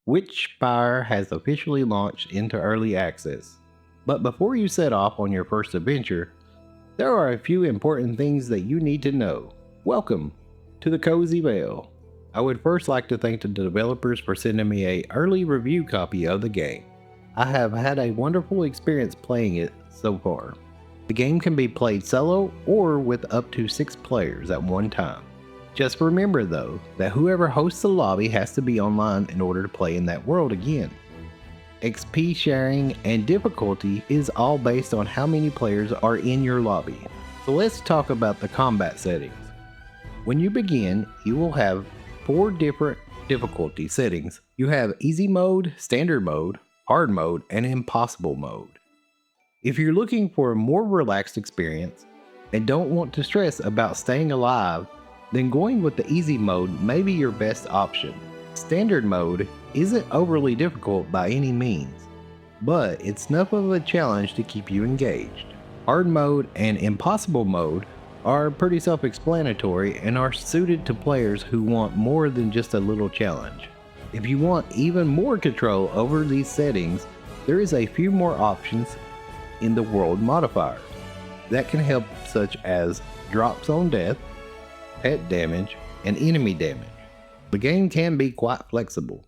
WitchSpire has officially launched into early access. But before you set off on your first adventure, there are a few important things that you need to know. Welcome to the Cozy Vale. I would first like to thank the developers for sending me an early review copy of the game. I have had a wonderful experience playing it so far. The game can be played solo or with up to 6 players at one time. Just remember though, that whoever hosts the lobby has to be online in order to play in that world again. XP sharing and difficulty is all based on how many players are in your lobby. So let's talk about the combat settings. When you begin, you will have 4 different difficulty settings. You have easy mode, standard mode, hard mode, and impossible mode. If you're looking for a more relaxed experience and don't want to stress about staying alive, then going with the easy mode may be your best option. Standard mode isn't overly difficult by any means, but it's enough of a challenge to keep you engaged. Hard mode and impossible mode are pretty self-explanatory and are suited to players who want more than just a little challenge. If you want even more control over these settings, there is a few more options in the world modifiers that can help, such as drops on death, pet damage, and enemy damage. The game can be quite flexible.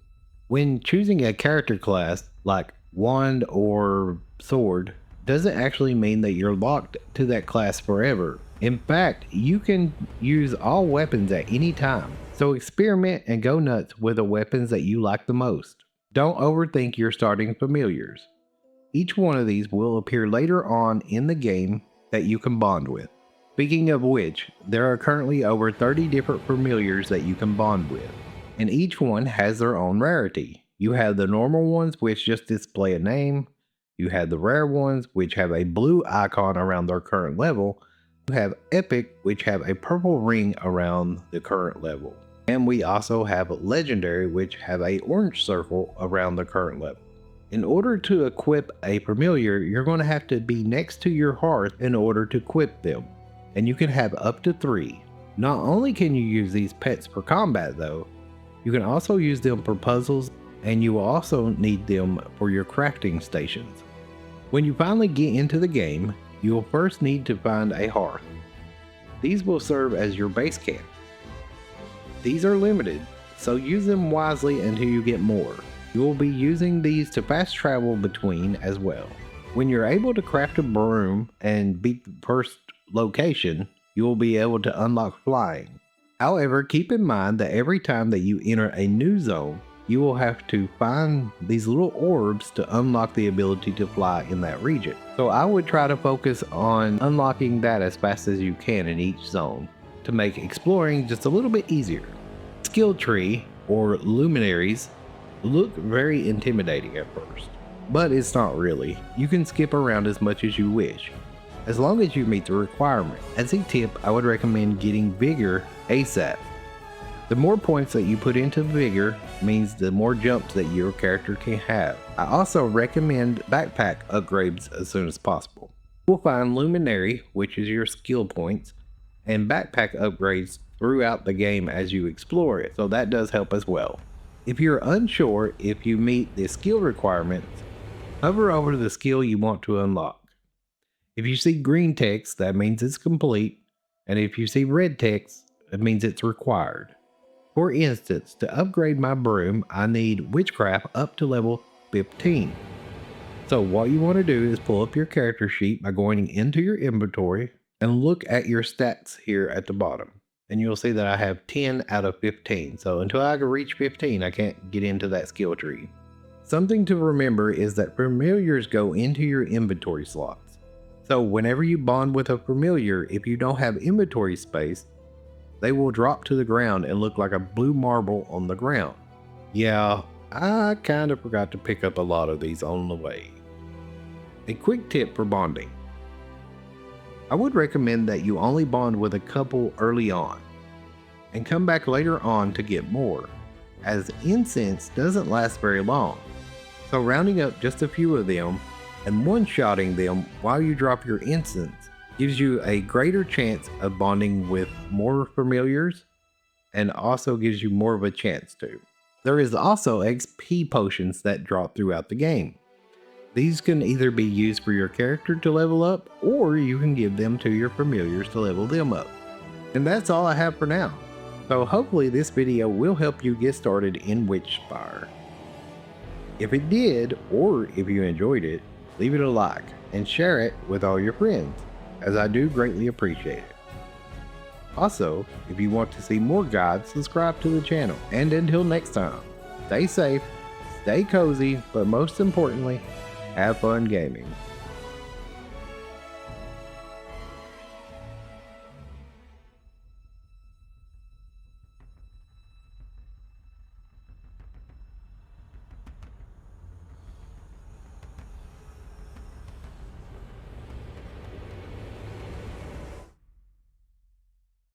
When choosing a character class like wand or sword doesn't actually mean that you're locked to that class forever. In fact, you can use all weapons at any time, so experiment and go nuts with the weapons that you like the most. Don't overthink your starting familiars. Each one of these will appear later on in the game that you can bond with. Speaking of which, there are currently over 30 different familiars that you can bond with, and each one has their own rarity. You have the normal ones which just display a name, you have the rare ones which have a blue icon around their current level, you have epic which have a purple ring around the current level, and we also have legendary which have a orange circle around the current level. In order to equip a familiar, you're going to have to be next to your hearth in order to equip them. And you can have up to 3. Not only can you use these pets for combat though, you can also use them for puzzles, and you will also need them for your crafting stations. When you finally get into the game, you will first need to find a hearth. These will serve as your base camp. These are limited, so use them wisely until you get more. You will be using these to fast travel between as well. When you're able to craft a broom and beat the first location, you will be able to unlock flying. However, keep in mind that every time that you enter a new zone, you will have to find these little orbs to unlock the ability to fly in that region. So I would try to focus on unlocking that as fast as you can in each zone to make exploring just a little bit easier. Skill tree or luminaries look very intimidating at first, but it's not really. You can skip around as much as you wish, as long as you meet the requirement. As a tip, I would recommend getting Vigor ASAP. The more points that you put into Vigor means the more jumps that your character can have. I also recommend backpack upgrades as soon as possible. You'll find Luminary, which is your skill points, and backpack upgrades throughout the game as you explore it, so that does help as well. If you're unsure if you meet the skill requirements, hover over the skill you want to unlock. If you see green text, that means it's complete, and if you see red text, it means it's required. For instance, to upgrade my broom, I need witchcraft up to level 15. So what you want to do is pull up your character sheet by going into your inventory and look at your stats here at the bottom. And you'll see that I have 10 out of 15. So until I can reach 15, I can't get into that skill tree. Something to remember is that familiars go into your inventory slots. So whenever you bond with a familiar, if you don't have inventory space, they will drop to the ground and look like a blue marble on the ground. Yeah, I kind of forgot to pick up a lot of these on the way. A quick tip for bonding. I would recommend that you only bond with a couple early on, and come back later on to get more, as incense doesn't last very long. So rounding up just a few of them and one-shotting them while you drop your incense gives you a greater chance of bonding with more familiars, and also gives you more of a chance to. There is also XP potions that drop throughout the game. These can either be used for your character to level up, or you can give them to your familiars to level them up. And that's all I have for now. So hopefully this video will help you get started in WitchSpire. If it did, or if you enjoyed it, leave it a like and share it with all your friends, as I do greatly appreciate it. Also, if you want to see more guides, subscribe to the channel. And until next time, stay safe, stay cozy, but most importantly, have fun gaming.